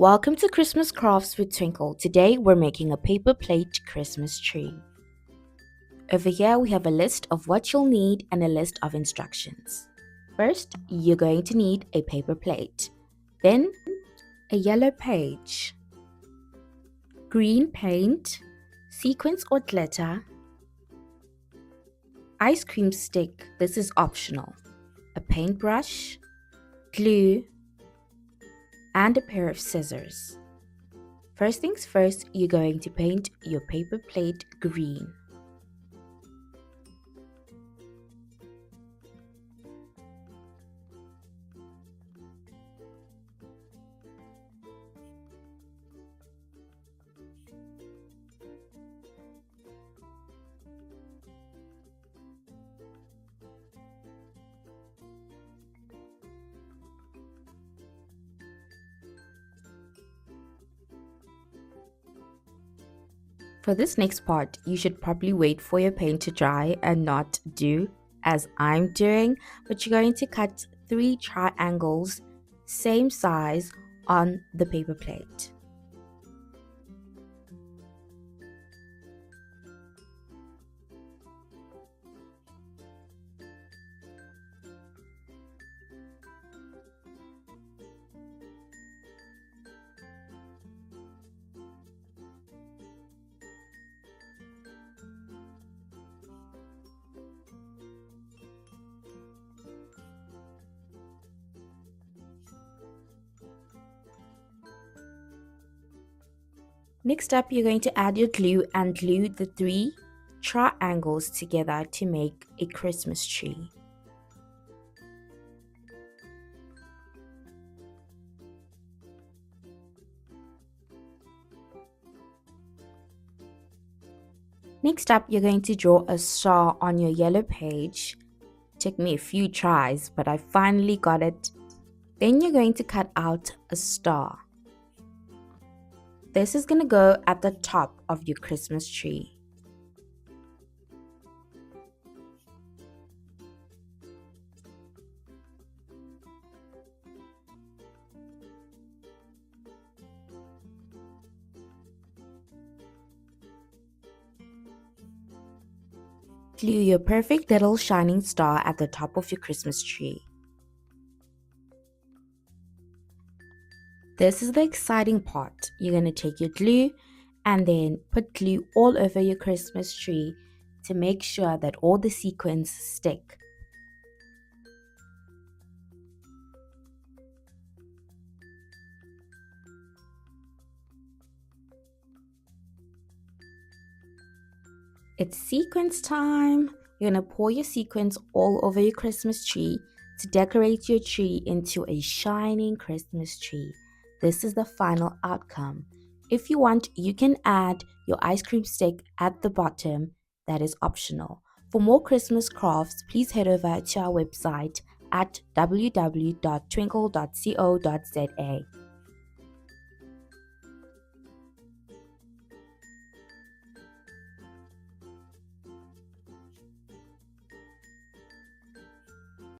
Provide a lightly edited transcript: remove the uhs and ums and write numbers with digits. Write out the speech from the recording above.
Welcome to Christmas Crafts with Twinkle. Today we're making a paper plate Christmas tree. Over here we have a list of what you'll need and a list of instructions. First, you're going to need a paper plate. Then, a yellow page, green paint, sequins or glitter, ice cream stick, this is optional, a paintbrush, glue, and a pair of scissors. First things first, you're going to paint your paper plate green. For this next part, you should probably wait for your paint to dry and not do as I'm doing, but you're going to cut 3 triangles, same size, on the paper plate. Next up, you're going to add your glue and glue the 3 triangles together to make a Christmas tree. Next up, you're going to draw a star on your yellow page. Took me a few tries, but I finally got it. Then you're going to cut out a star. This is going to go at the top of your Christmas tree. Glue your perfect little shining star at the top of your Christmas tree. This is the exciting part. You're going to take your glue and then put glue all over your Christmas tree to make sure that all the sequins stick. It's sequins time. You're going to pour your sequins all over your Christmas tree to decorate your tree into a shining Christmas tree. This is the final outcome. If you want, you can add your ice cream stick at the bottom. That is optional. For more Christmas crafts, please head over to our website at www.twinkle.co.za.